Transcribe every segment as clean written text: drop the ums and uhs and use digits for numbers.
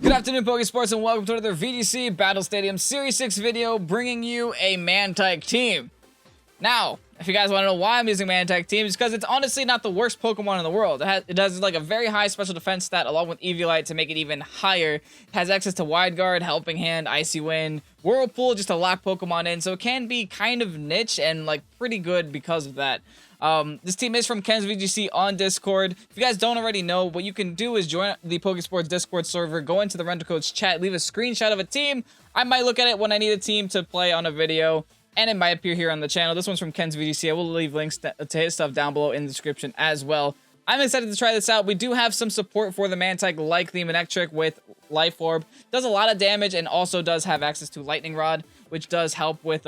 Good afternoon, Pokésports, and welcome to another VGC Battle Stadium Series 6 video, bringing you a MANTYKE team. Now, if you guys want to know why I'm using MANTYKE team, it's because it's honestly not the worst Pokemon in the world. It has like a very high special defense stat along with Eviolite to make it even higher. It has access to Wide Guard, Helping Hand, Icy Wind, Whirlpool just to lock Pokemon in, so it can be kind of niche and like pretty good because of that. This team is from Ken's VGC on Discord. If you guys don't already know, what you can do is join the Pokésports Discord server, go into the Rental Coach chat, leave a screenshot of a team. I might look at it when I need a team to play on a video, and it might appear here on the channel. This one's from Ken's VGC. I will leave links to his stuff down below in the description as well. I'm excited to try this out. We do have some support for the MANTYKE, like the Manectric with Life Orb. Does a lot of damage and also does have access to Lightning Rod, which does help with,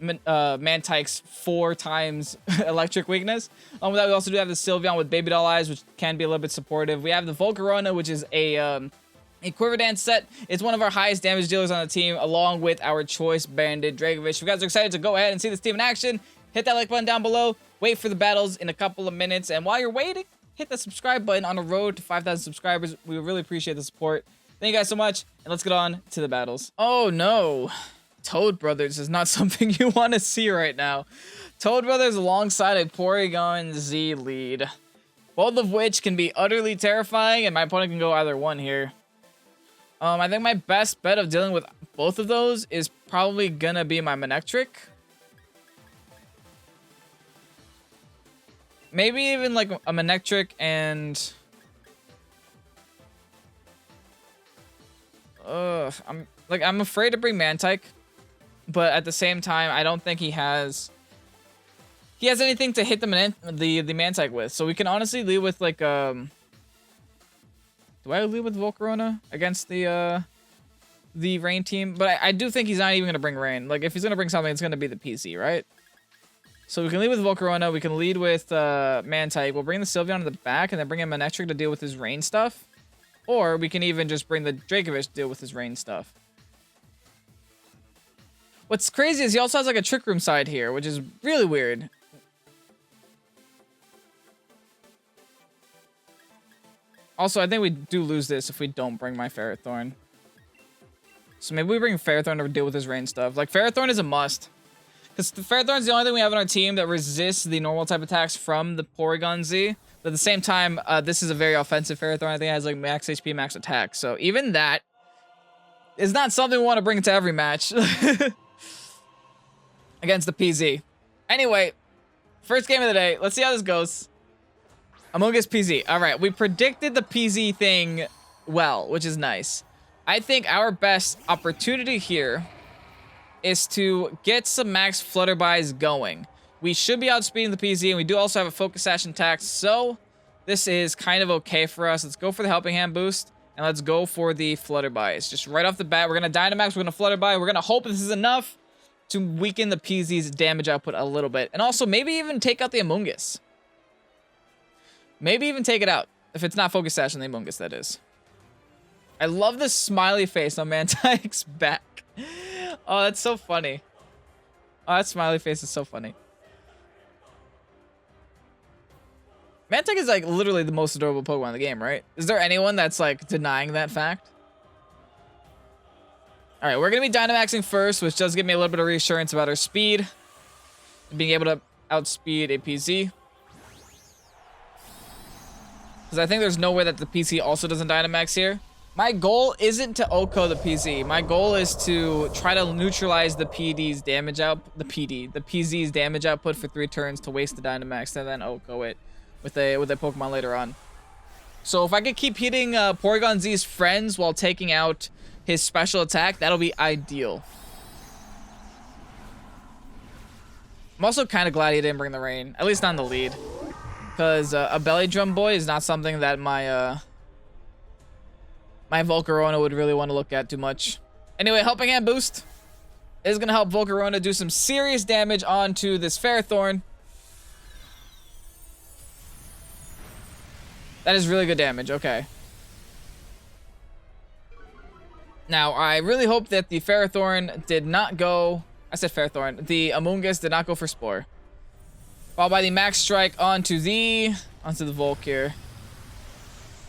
MANTYKE's 4 times electric weakness. With that, we also do have the Sylveon with Baby Doll Eyes, which can be a little bit supportive. We have the Volcarona, which is a Quiver Dance set. It's one of our highest damage dealers on the team, along with our Choice Banded Dragovich. If you guys are excited to go ahead and see this team in action, hit that like button down below. Wait for the battles in a couple of minutes. And while you're waiting, hit the subscribe button on the road to 5,000 subscribers. We really appreciate the support. Thank you guys so much. And let's get on to the battles. Oh, no. Toad Brothers is not something you want to see right now. Toad Brothers alongside a Porygon-Z lead. Both of which can be utterly terrifying, and my opponent can go either one here. I think my best bet of dealing with both of those is probably gonna be my Manectric. Maybe even like a Manectric and... I'm afraid to bring MANTYKE. But at the same time, I don't think he has anything to hit the MANTYKE with. So we can honestly lead with like do I lead with Volcarona against the Rain team? But I do think he's not even gonna bring Rain. Like if he's gonna bring something, it's gonna be the PC, right? So we can lead with Volcarona, we can lead with MANTYKE. We'll bring the Sylveon to the back and then bring in Manectric to deal with his Rain stuff. Or we can even just bring the Dragovich to deal with his Rain stuff. What's crazy is he also has like a Trick Room side here, which is really weird. Also, I think we do lose this if we don't bring my Ferrothorn. So maybe we bring Ferrothorn to deal with his Rain stuff. Like, Ferrothorn is a must. Because the Ferrothorn is the only thing we have on our team that resists the normal type attacks from the Porygon-Z. But at the same time, this is a very offensive Ferrothorn. I think it has like max HP, max attack. So even that is not something we want to bring into every match. Against the PZ. Anyway, first game of the day. Let's see how this goes. Among Us PZ. All right, we predicted the PZ thing well, which is nice. I think our best opportunity here is to get some max Flutterbys going. We should be outspeeding the PZ, and we do also have a Focus Sash intact, so this is kind of okay for us. Let's go for the Helping Hand boost, and let's go for the Flutterbys. Just right off the bat, we're going to Dynamax, we're going to Flutterby, we're going to hope this is enough to weaken the PZ's damage output a little bit. And also, maybe even take out the Among Us. Maybe even take it out. If it's not Focus Sash on the Among Us, that is. I love the smiley face on MANTYKE's back. Oh, that's so funny. Oh, that smiley face is so funny. MANTYKE is like literally the most adorable Pokemon in the game, right? Is there anyone that's like denying that fact? All right, we're going to be Dynamaxing first, which does give me a little bit of reassurance about our speed. Being able to outspeed a PZ. Because I think there's no way that the PC also doesn't Dynamax here. My goal isn't to OHKO the PZ. My goal is to try to neutralize the PZ's damage output for 3 turns to waste the Dynamax and then OHKO it with a Pokemon later on. So if I could keep hitting Porygon-Z's friends while taking out his special attack, that'll be ideal. I'm also kind of glad he didn't bring the Rain, at least not in the lead, because a Belly Drum Boy is not something that my my Volcarona would really want to look at too much. Anyway, Helping Hand boost is gonna help Volcarona do some serious damage onto this Ferrothorn. That is really good damage. Okay. Now, I really hope that the Ferrothorn did not go... I said Ferrothorn. The Among Us did not go for Spore. Followed by the Max Strike onto the Volk here.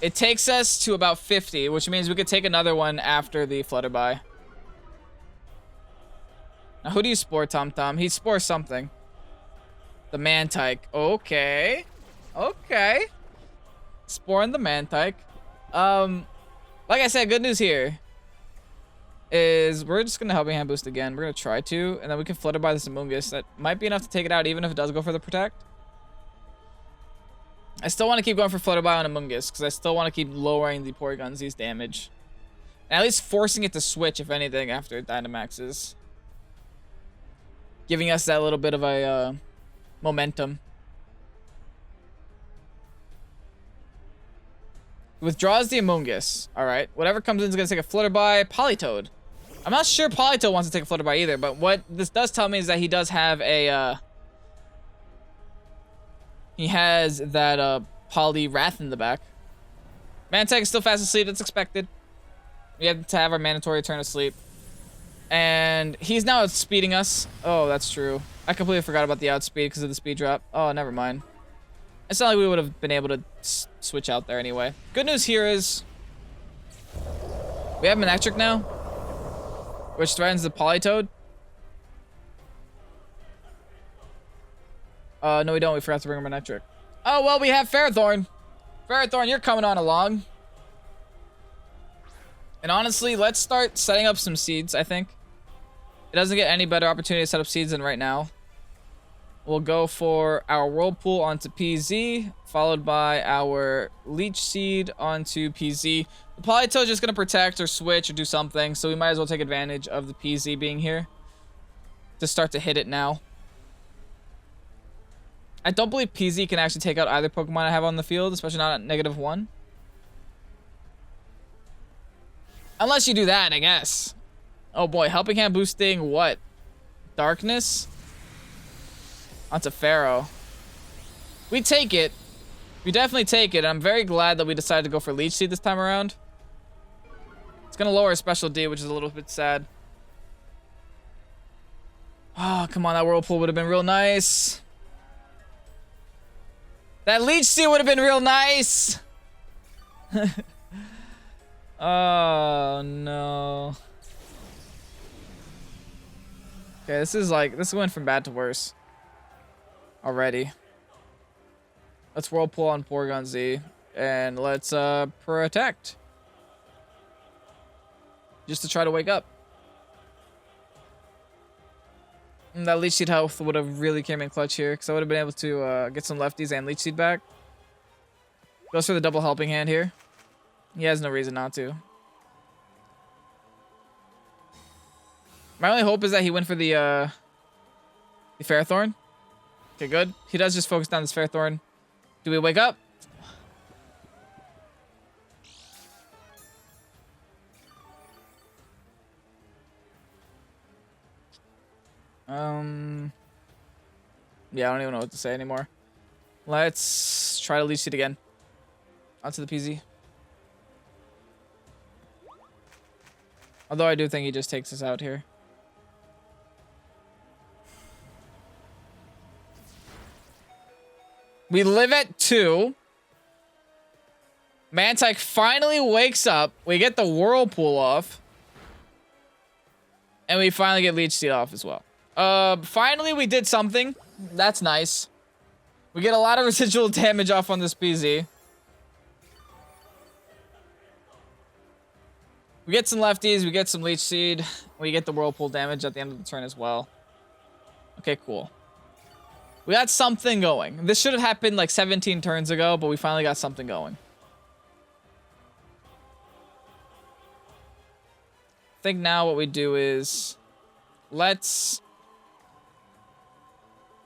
It takes us to about 50, which means we could take another one after the Flutterby. Now, who do you spore, Tom Tom? He spores something. The Mantyke. Okay. Okay. Sporing the Mantyke. Like I said, good news here is we're just going to Helping Hand boost again. We're going to try to, and then we can Flutterby this Amoonguss. That might be enough to take it out, even if it does go for the Protect. I still want to keep going for Flutterby on Amoonguss, because I still want to keep lowering the Porygon-Z's damage. And at least forcing it to switch, if anything, after it Dynamaxes. Giving us that little bit of a momentum. Withdraws the Amoonguss. Alright. Whatever comes in is going to take a Flutterby. Politoed. I'm not sure Politoed wants to take a Flutterby either, but what this does tell me is that he does have a... he has that Poliwrath in the back. Mantyke is still fast asleep. That's expected. We have to have our mandatory turn of sleep. And he's now outspeeding us. Oh, that's true. I completely forgot about the outspeed because of the speed drop. Oh, never mind. It's not like we would have been able to switch out there anyway. Good news here is we have Manectric now, which threatens the Politoed. No, we don't. We forgot to bring Manectric. Oh, well, we have Ferrothorn. Ferrothorn, you're coming on along. And honestly, let's start setting up some seeds, I think. It doesn't get any better opportunity to set up seeds than right now. We'll go for our Whirlpool onto PZ, followed by our Leech Seed onto PZ. The Politoed is just going to protect or switch or do something, so we might as well take advantage of the PZ being here to start to hit it now. I don't believe PZ can actually take out either Pokemon I have on the field, especially not at -1. Unless you do that, I guess. Oh boy, Helping Hand boosting what? Darkness? Onto Pharaoh. We take it. We definitely take it. I'm very glad that we decided to go for Leech Seed this time around. It's going to lower our special D, which is a little bit sad. Oh, come on. That Whirlpool would have been real nice. That Leech Seed would have been real nice. Oh, no. Okay, this went from bad to worse. Already. Let's Whirlpool on Porygon-Z. And let's protect. Just to try to wake up. And that Leech Seed health would have really came in clutch here, because I would have been able to get some lefties and Leech Seed back. Goes for the double Helping Hand here. He has no reason not to. My only hope is that he went for the Ferrothorn. Okay, good. He does just focus down this Ferrothorn. Do we wake up? Yeah, I don't even know what to say anymore. Let's try to Leech Seed again. Onto the PZ. Although I do think he just takes us out here. We live at 2. Mantyke finally wakes up. We get the Whirlpool off. And we finally get Leech Seed off as well. Finally we did something. That's nice. We get a lot of residual damage off on this PZ. We get some lefties. We get some Leech Seed. We get the Whirlpool damage at the end of the turn as well. Okay, cool. We got something going. This should have happened like 17 turns ago, but we finally got something going. I think now what we do is let's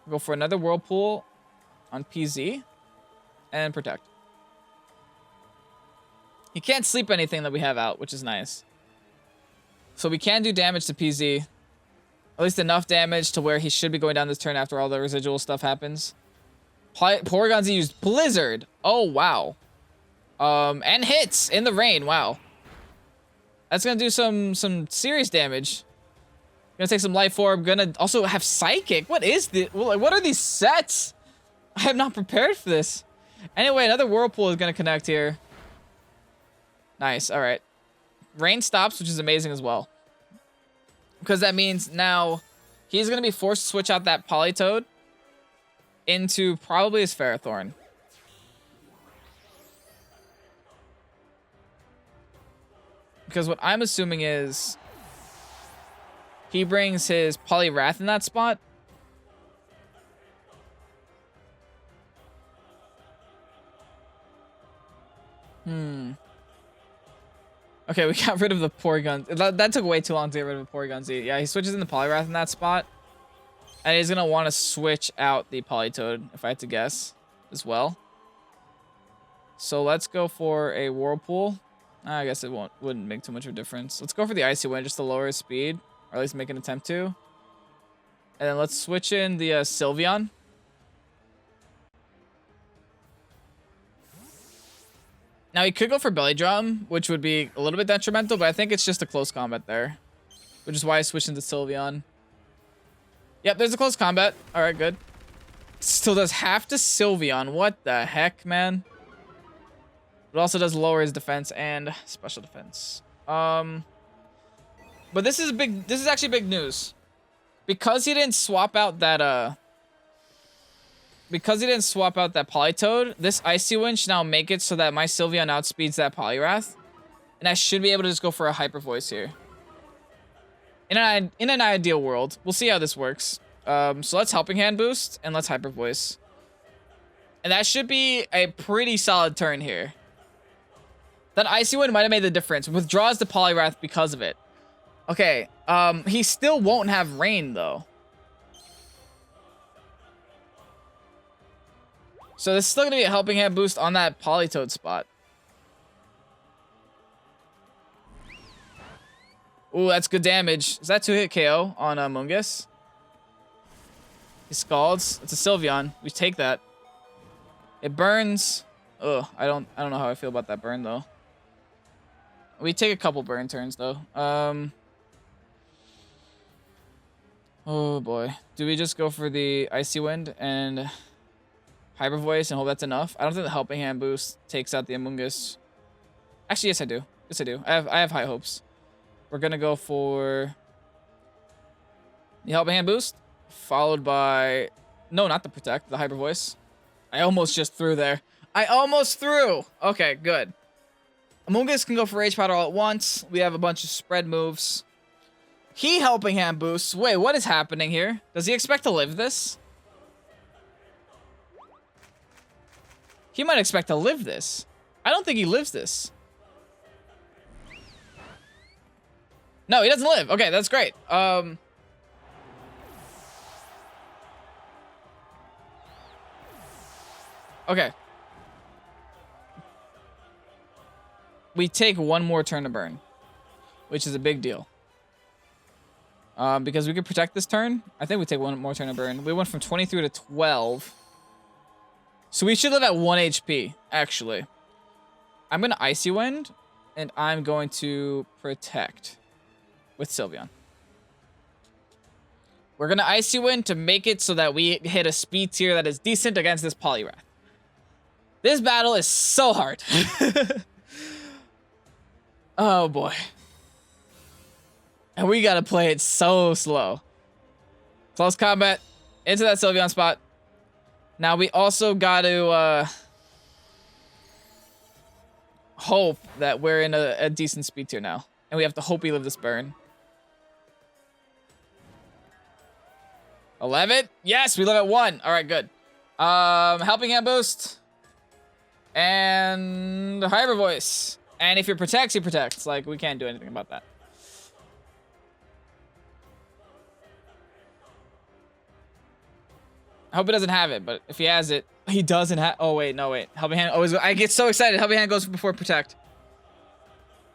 go for another Whirlpool on PZ and protect. He can't sleep anything that we have out, which is nice. So we can do damage to PZ. At least enough damage to where he should be going down this turn after all the residual stuff happens. Porygon-Z used Blizzard. Oh, wow. And hits in the rain. Wow. That's going to do some serious damage. Gonna take some Life Orb. Gonna also have Psychic. What is this? What are these sets? I am not prepared for this. Anyway, another Whirlpool is gonna connect here. Nice. All right. Rain stops, which is amazing as well. Because that means now he's going to be forced to switch out that Politoed into probably his Ferrothorn. Because what I'm assuming is he brings his Poliwrath in that spot. Okay, we got rid of the Porygon. That took way too long to get rid of the Porygon-Z. Yeah, he switches in the Poliwrath in that spot. And he's going to want to switch out the Politoed, if I had to guess, as well. So let's go for a Whirlpool. I guess it wouldn't make too much of a difference. Let's go for the Icy Wind just to lower his speed. Or at least make an attempt to. And then let's switch in the Sylveon. Now, he could go for Belly Drum, which would be a little bit detrimental, but I think it's just a close combat there. Which is why I switched into Sylveon. Yep, there's a close combat. All right, good. Still does half to Sylveon. What the heck, man? It also does lower his defense and special defense. But this is actually big news. Because he didn't swap out that Politoed, this Icy Wind should now make it so that my Sylveon outspeeds that Poliwrath. And I should be able to just go for a Hyper Voice here. In an ideal world. We'll see how this works. So let's Helping Hand boost and let's Hyper Voice. And that should be a pretty solid turn here. That Icy Wind might have made the difference. Withdraws the Poliwrath because of it. Okay, he still won't have Rain, though. So this is still going to be a Helping Hand boost on that Politoed spot. Ooh, that's good damage. Is that 2-hit KO on Mungus? He Scalds. It's a Sylveon. We take that. It burns. Ugh, I don't know how I feel about that burn, though. We take a couple burn turns, though. Oh, boy. Do we just go for the Icy Wind and Hyper Voice and hope that's enough? I don't think the Helping Hand boost takes out the Amoonguss. Actually, yes, I do. Yes, I do. I have high hopes. We're going to go for the Helping Hand boost, followed by... No, not the Protect, the Hyper Voice. I almost just threw there. I almost threw! Okay, good. Amoonguss can go for Rage Powder all at once. We have a bunch of spread moves. He Helping Hand boosts. Wait, what is happening here? Does he expect to live this? He might expect to live this. I don't think he lives this. No, he doesn't live. Okay, that's great. Okay. We take one more turn to burn, which is a big deal. Because we could protect this turn. I think we take one more turn to burn. We went from 23 to 12. So we should live at 1 HP, actually. I'm going to Icy Wind, and I'm going to Protect with Sylveon. We're going to Icy Wind to make it so that we hit a speed tier that is decent against this Poliwrath. This battle is so hard. Oh, boy. And we got to play it so slow. Close combat. Into that Sylveon spot. Now, we also got to hope that we're in a decent speed tier now. And we have to hope we live this burn. 11. Yes, we live at 1. All right, good. Helping Hand boost. And Hyper Voice. And if he protects, he protects. Like, we can't do anything about that. I hope he doesn't have it, but if he has it, he doesn't have... Oh, wait, no, wait. Helping Hand always... I get so excited. Helping Hand goes before Protect.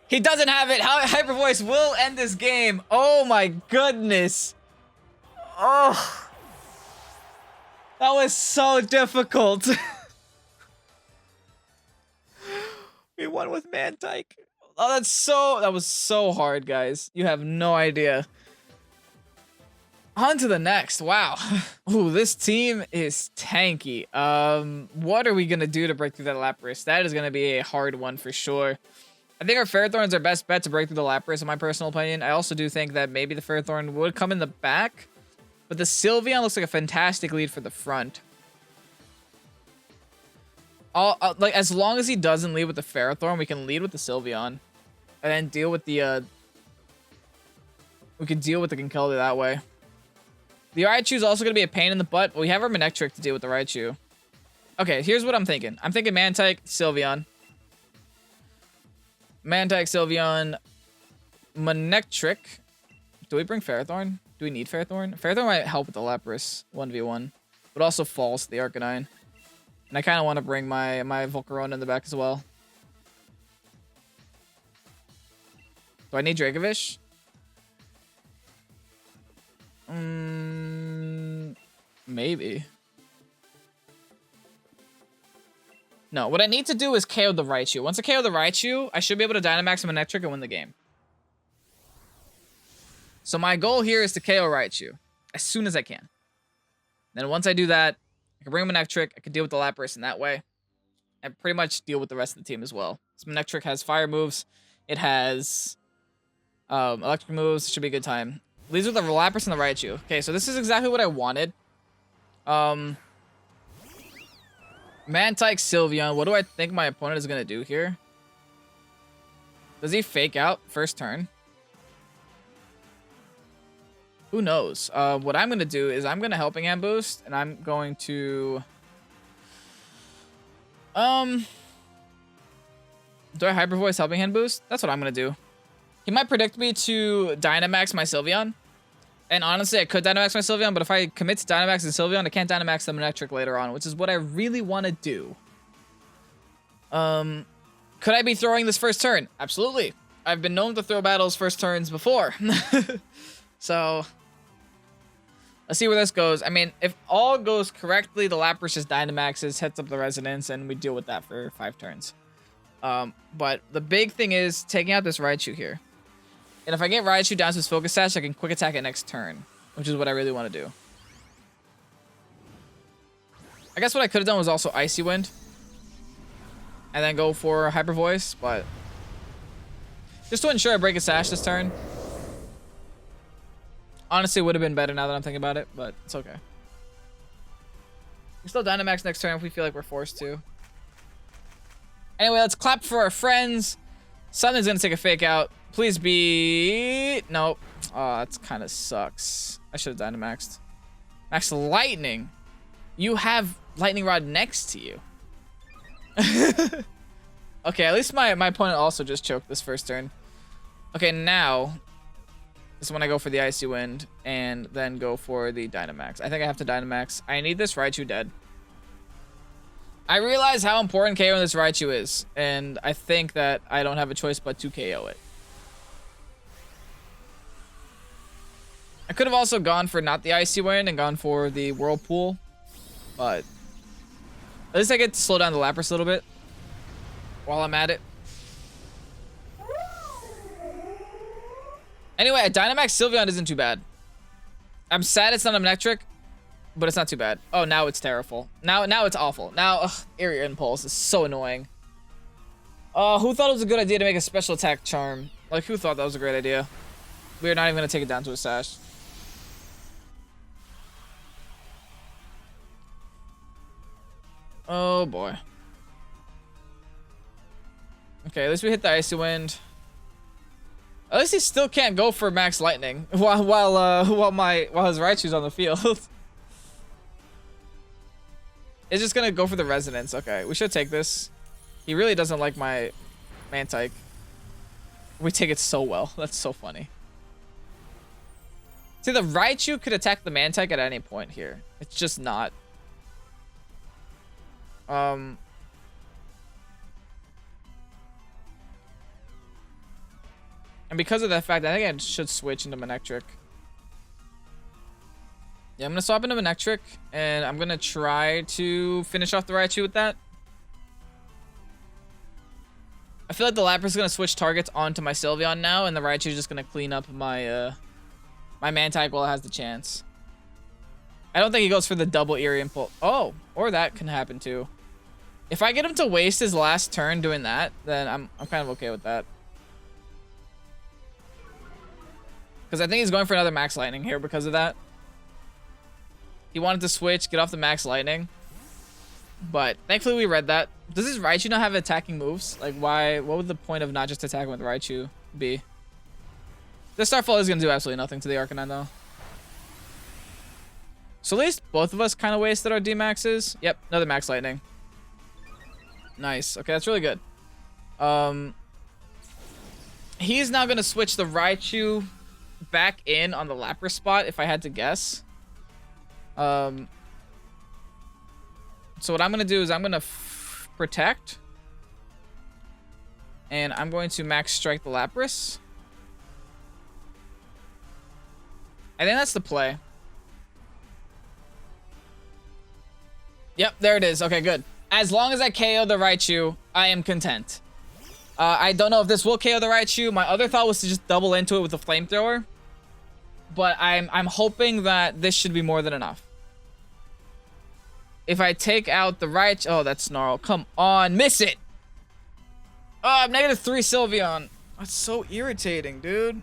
He doesn't have it. Hyper Voice will end this game. Oh, my goodness. Oh. That was so difficult. We won with MANTYKE. Oh, that was so hard, guys. You have no idea. On to the next. Wow. Ooh, this team is tanky. What are we gonna do to break through that Lapras? That is gonna be a hard one for sure. I think our Ferrothorn's our best bet to break through the Lapras, in my personal opinion. I also do think that maybe the Ferrothorn would come in the back, but the Sylveon looks like a fantastic lead for the front. Like, as long as he doesn't lead with the Ferrothorn, we can lead with the Sylveon, and then deal with the we can deal with the Conkeldurr that way. The Raichu is also going to be a pain in the butt, but we have our Manectric to deal with the Raichu. Okay, here's what I'm thinking. I'm thinking Mantyke, Sylveon. Mantyke, Sylveon, Manectric. Do we bring Ferrothorn? Do we need Ferrothorn? Ferrothorn might help with the Lapras 1v1, but also falls to the Arcanine. And I kind of want to bring my Volcarona in the back as well. Do I need Dracovish? Maybe. No, what I need to do is KO the Raichu. Once I KO the Raichu, I should be able to Dynamax Manectric and win the game. So my goal here is to KO Raichu as soon as I can. Then once I do that, I can bring Manectric, I can deal with the Lapras in that way, and pretty much deal with the rest of the team as well. So Manectric has fire moves, it has electric moves, it should be a good time. Leads with the Lapras and the Raichu. Okay, so this is exactly what I wanted. Mantyke, Sylveon. What do I think my opponent is going to do here? Does he fake out first turn? Who knows? What I'm going to do is I'm going to Helping Hand boost, and I'm going to... Do I Hyper Voice Helping Hand boost? That's what I'm going to do. He might predict me to Dynamax my Sylveon. And honestly, I could Dynamax my Sylveon, but if I commit to Dynamax and Sylveon, I can't Dynamax the Manectric later on, which is what I really want to do. Could I be throwing this first turn? Absolutely. I've been known to throw battles first turns before. So, let's see where this goes. I mean, if all goes correctly, the Lapras just Dynamaxes, hits up the Resonance, and we deal with that for 5 turns. But the big thing is taking out this Raichu here. And if I get Raichu down to his Focus Sash, I can Quick Attack it next turn, which is what I really want to do. I guess what I could have done was also Icy Wind. And then go for Hyper Voice, but... just to ensure I break a Sash this turn. Honestly, it would have been better now that I'm thinking about it, but it's okay. We still Dynamax next turn if we feel like we're forced to. Anyway, let's clap for our friends. Something's going to take a fake out. Please be... nope. Oh, that kind of sucks. I should have Dynamaxed. Max Lightning. You have Lightning Rod next to you. Okay, at least my opponent also just choked this first turn. Okay, now... this is when I go for the Icy Wind and then go for the Dynamax. I think I have to Dynamax. I need this Raichu dead. I realize how important KOing this Raichu is, and I think that I don't have a choice but to KO it. I could have also gone for not the Icy Wind and gone for the Whirlpool, but at least I get to slow down the Lapras a little bit while I'm at it. Anyway, a Dynamax Sylveon isn't too bad. I'm sad it's not a Manectric, but it's not too bad. Oh, now it's terrible. Now it's awful. Now, Area Impulse is so annoying. Who thought it was a good idea to make a special attack charm? Like, who thought that was a great idea? We're not even going to take it down to a Sash. Oh, boy. Okay, at least we hit the Icy Wind. At least he still can't go for Max Lightning while his Raichu's on the field. It's just gonna go for the Resonance. Okay, we should take this. He really doesn't like my Mantyke. We take it so well. That's so funny. See, the Raichu could attack the Mantyke at any point here. It's just not. And because of that fact, I think I should switch into Manectric. Yeah, I'm going to swap into Manectric, and I'm going to try to finish off the Raichu with that. I feel like the Lapras is going to switch targets onto my Sylveon now, and the Raichu is just going to clean up my my Mantyke while it has the chance. I don't think he goes for the double Eerie Impulse. Oh, or that can happen too. If I get him to waste his last turn doing that, then I'm kind of okay with that. Because I think he's going for another Max Lightning here because of that. He wanted to switch, get off the Max Lightning. But thankfully we read that. Does this Raichu not have attacking moves? Like why? What would the point of not just attacking with Raichu be? This Starfall is going to do absolutely nothing to the Arcanine though. So at least both of us kind of wasted our D-Maxes. Yep, another Max Lightning. Nice. Okay, that's really good. He's now going to switch the Raichu back in on the Lapras spot, if I had to guess. So what I'm going to do is I'm going to protect. And I'm going to Max Strike the Lapras. I think that's the play. Yep, there it is. Okay, good. As long as I KO the Raichu, I am content. I don't know if this will KO the Raichu. My other thought was to just double into it with the Flamethrower. But I'm hoping that this should be more than enough. If I take out the Raichu... Oh, that's Snarl. Come on, miss it! Oh, I'm -3 Sylveon. That's so irritating, dude.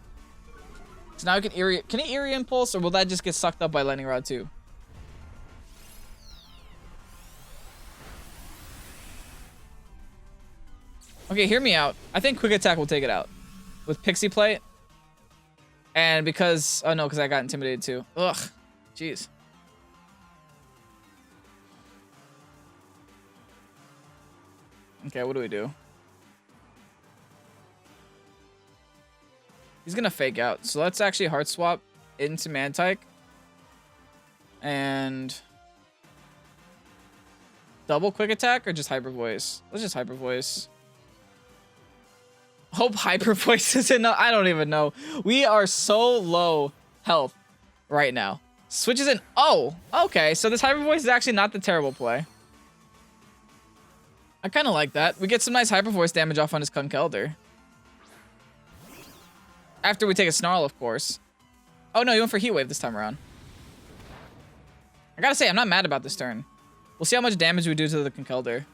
So now I can Eerie... Can he Eerie Impulse, or will that just get sucked up by Lightning Rod too? Okay, hear me out. I think Quick Attack will take it out. With Pixie Plate. And because... Oh, no, because I got intimidated too. Ugh. Jeez. Okay, what do we do? He's going to Fake Out. So let's actually Heart Swap into Mantyke. And... Double Quick Attack or just Hyper Voice? Let's just Hyper Voice. Hope Hyper Voice is enough. I don't even know. We are so low health right now. Switches in. Oh, okay. So this Hyper Voice is actually not the terrible play. I kind of like that. We get some nice Hyper Voice damage off on his Conkeldurr. After we take a Snarl, of course. Oh no, he went for Heat Wave this time around. I gotta say, I'm not mad about this turn. We'll see how much damage we do to the Conkeldurr.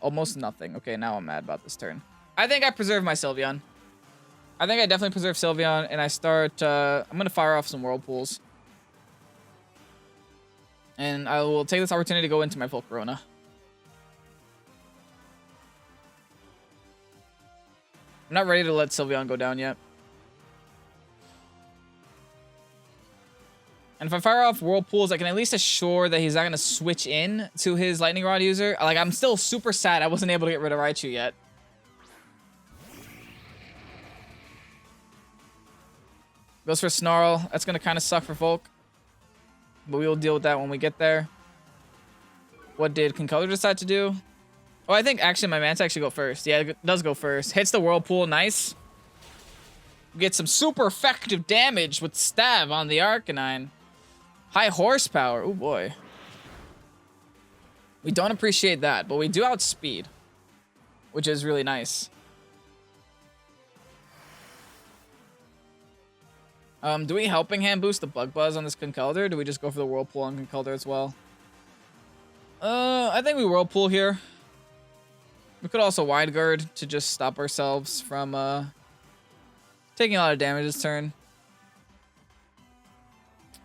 Almost nothing. Okay, now I'm mad about this turn. I think I preserve my Sylveon. I think I definitely preserve Sylveon, and I start... I'm going to fire off some Whirlpools. And I will take this opportunity to go into my full Corona. I'm not ready to let Sylveon go down yet. And if I fire off Whirlpools, I can at least assure that he's not going to switch in to his Lightning Rod user. Like, I'm still super sad I wasn't able to get rid of Raichu yet. Goes for Snarl. That's going to kind of suck for Volk. But we will deal with that when we get there. What did Conkeldurr decide to do? Oh, I think actually my Mantyke should go first. Yeah, it does go first. Hits the Whirlpool. Nice. We get some super effective damage with Stab on the Arcanine. High horsepower. Oh, boy. We don't appreciate that, but we do outspeed, which is really nice. Do we Helping Hand boost the Bug Buzz on this Conkeldurr? Do we just go for the Whirlpool on Conkeldurr as well? I think we Whirlpool here. We could also Wide Guard to just stop ourselves from taking a lot of damage this turn.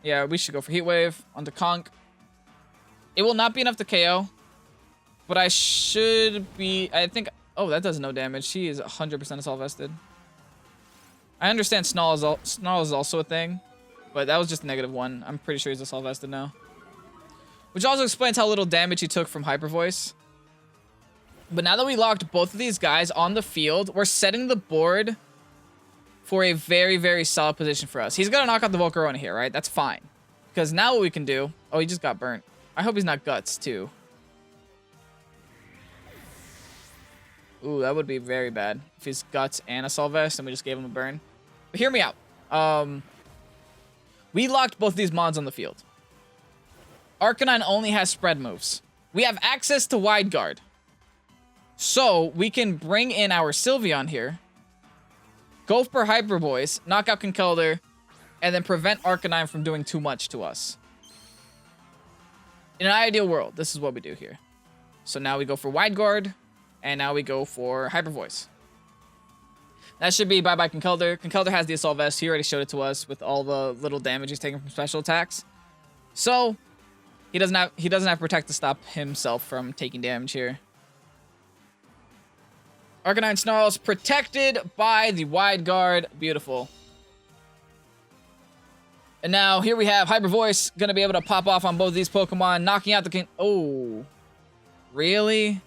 Yeah, we should go for Heat Wave onto Conk. It will not be enough to KO, but I should be... I think... Oh, that does no damage. She is 100% Assault Vested. I understand Snarl is also a thing, but that was just a -1. I'm pretty sure he's Assault Vested now. Which also explains how little damage he took from Hyper Voice. But now that we locked both of these guys on the field, we're setting the board for a very, very solid position for us. He's going to knock out the Volcarona here, right? That's fine. Because now what we can do... Oh, he just got burnt. I hope he's not Guts, too. Ooh, that would be very bad. If he's Guts and Assault Vest and we just gave him a burn. But hear me out. We locked both these mods on the field. Arcanine only has spread moves. We have access to Wide Guard. So, we can bring in our Sylveon here. Go for Hyper Voice, knock out Conkeldurr, and then prevent Arcanine from doing too much to us. In an ideal world, this is what we do here. So now we go for Wide Guard, and now we go for Hyper Voice. That should be bye-bye Conkeldurr. Conkeldurr has the Assault Vest. He already showed it to us with all the little damage he's taking from special attacks. So he doesn't have Protect to stop himself from taking damage here. Arcanine Snarl's protected by the Wide Guard. Beautiful. And now here we have Hyper Voice gonna be able to pop off on both of these Pokemon, knocking out the king. Oh, really?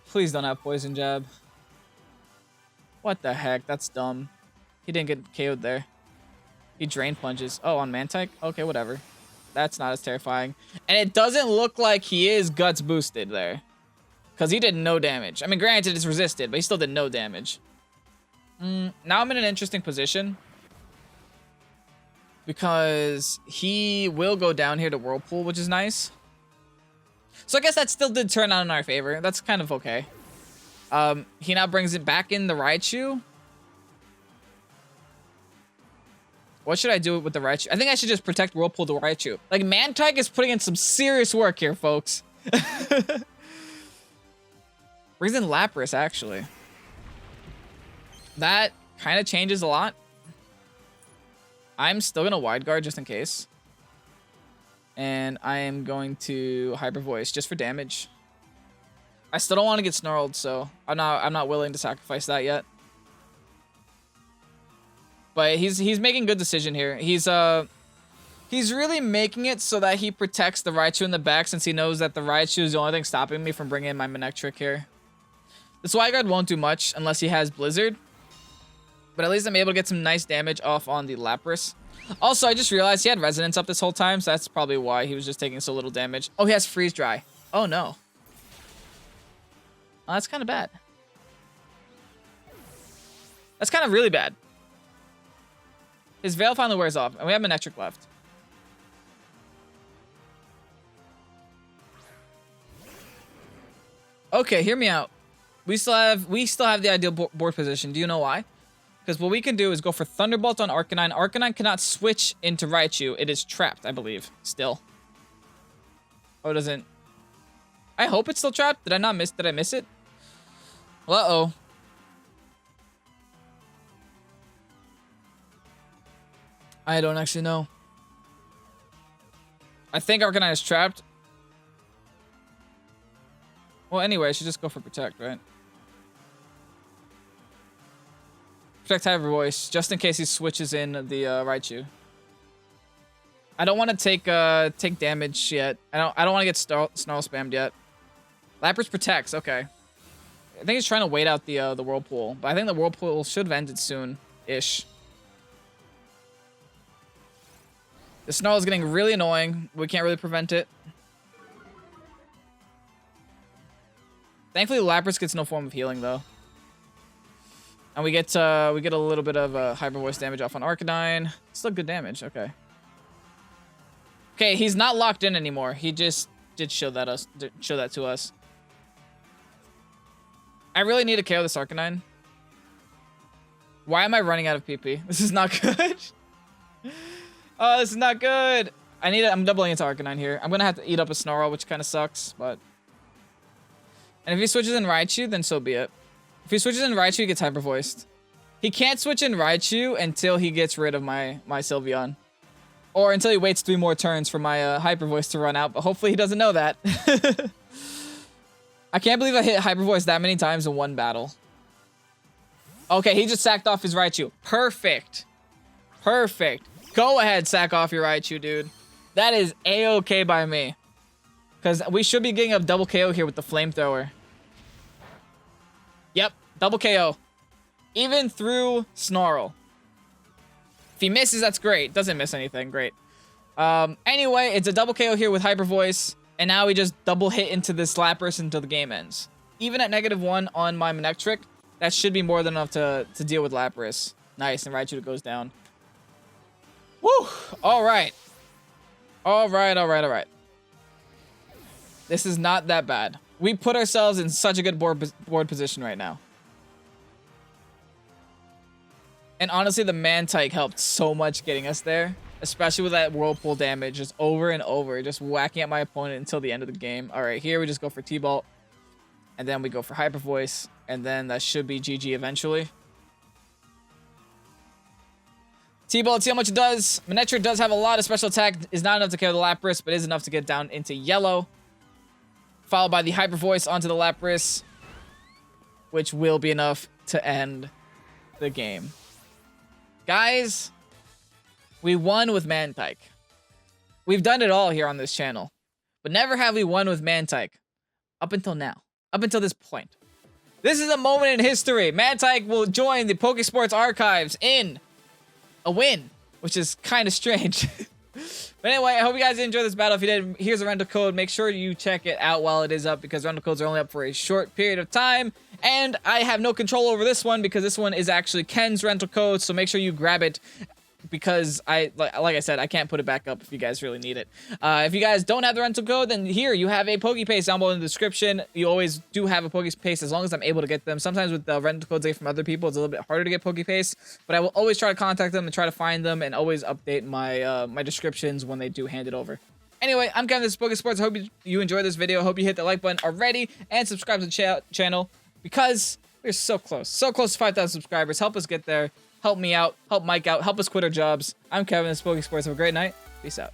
Please don't have Poison Jab. What the heck? That's dumb. He didn't get KO'd there. He Drain Punches. Oh, on MANTYKE? Okay, whatever. That's not as terrifying. And it doesn't look like he is Guts boosted there. Because he did no damage. I mean, granted, it's resisted, but he still did no damage. Now I'm in an interesting position. Because he will go down here to Whirlpool, which is nice. So I guess that still did turn out in our favor. That's kind of okay. He now brings it back in the Raichu. What should I do with the Raichu? I think I should just protect Whirlpool the Raichu. Like, MANTYKE is putting in some serious work here, folks. Brings in Lapras, actually. That kind of changes a lot. I'm still going to Wide Guard just in case. And I am going to Hyper Voice just for damage. I still don't want to get snarled, so I'm not willing to sacrifice that yet. But he's making a good decision here. He's really making it so that he protects the Raichu in the back, since he knows that the Raichu is the only thing stopping me from bringing in my Manectric here. This Wide Guard won't do much unless he has Blizzard. But at least I'm able to get some nice damage off on the Lapras. Also, I just realized he had Resonance up this whole time, so that's probably why he was just taking so little damage. Oh, he has Freeze Dry. Oh, no. Oh, that's kind of bad. That's kind of really bad. His Veil finally wears off, and we have Manectric left. Okay, hear me out. We still have the ideal board position. Do you know why? Because what we can do is go for Thunderbolt on Arcanine. Arcanine cannot switch into Raichu. It is trapped, I believe, still. Oh, it doesn't. I hope it's still trapped. Did I miss it? Uh-oh. I don't actually know. I think Arcanine is trapped. Well, anyway, I should just go for Protect, right? Protect Hyper Voice, just in case he switches in the Raichu. I don't want to take damage yet. I don't want to get snarl spammed yet. Lapras protects, okay. I think he's trying to wait out the Whirlpool, but I think the Whirlpool should have ended soon-ish. The Snarl is getting really annoying. We can't really prevent it. Thankfully, Lapras gets no form of healing though. And we get a little bit of Hyper Voice damage off on Arcanine. Still good damage, okay. Okay, he's not locked in anymore. He just did show that to us. I really need to KO this Arcanine. Why am I running out of PP? This is not good. Oh, this is not good. I'm doubling into Arcanine here. I'm gonna have to eat up a Snarl, which kind of sucks, but. And if he switches in Raichu, then so be it. If he switches in Raichu, he gets Hyper Voiced. He can't switch in Raichu until he gets rid of my Sylveon. Or until he waits 3 more turns for my Hyper Voice to run out, but hopefully he doesn't know that. I can't believe I hit Hyper Voice that many times in one battle. Okay, he just sacked off his Raichu. Perfect. Perfect. Go ahead, sack off your Raichu, dude. That is A-okay by me. Because we should be getting a double KO here with the Flamethrower. Yep, double KO. Even through Snarl. If he misses, that's great. Doesn't miss anything, great. Anyway, it's a double KO here with Hyper Voice. And now we just double hit into this Lapras until the game ends. Even at -1 on my Manectric, that should be more than enough to deal with Lapras. Nice, and Raichu goes down. Woo! Alright. Alright. This is not that bad. We put ourselves in such a good board position right now. And honestly, the MANTYKE helped so much getting us there. especially with that whirlpool damage just over and over, just whacking at my opponent until the end of the game. All right, here we just go for T-Bolt, and then we go for Hyper Voice, and then that should be GG eventually. T-Bolt, let's see how much it does. Manectric does have a lot of special attack. Is not enough to kill the Lapras, but is enough to get down into yellow. Followed by the Hyper Voice onto the Lapras, which will be enough to end the game. Guys, we won with MANTYKE. We've done it all here on this channel, but never have we won with MANTYKE up until now, up until this point. This is a moment in history. MANTYKE will join the Pokésports archives in a win, which is kind of strange. But anyway, I hope you guys enjoyed this battle. If you did, here's a rental code. Make sure you check it out while it is up, because rental codes are only up for a short period of time. And I have no control over this one, because this one is actually Ken's rental code. So make sure you grab it, because like I said, I can't put it back up if you guys really need it. If you guys don't have the rental code, then here you have a Pokepaste down below in the description. You always do have a Pokepaste as long as I'm able to get them. Sometimes with the rental codes from other people, it's a little bit harder to get Pokepaste, but I will always try to contact them and try to find them, and always update my my descriptions when they do hand it over. Anyway, I'm Kevin, this is Pokésports. I hope you enjoyed this video. I hope you hit the like button already and subscribe to the channel, because we're so close to 5,000 subscribers. Help us get there. Help me out. Help Mike out. Help us quit our jobs. I'm Kevin, this is Pokésports. Have a great night. Peace out.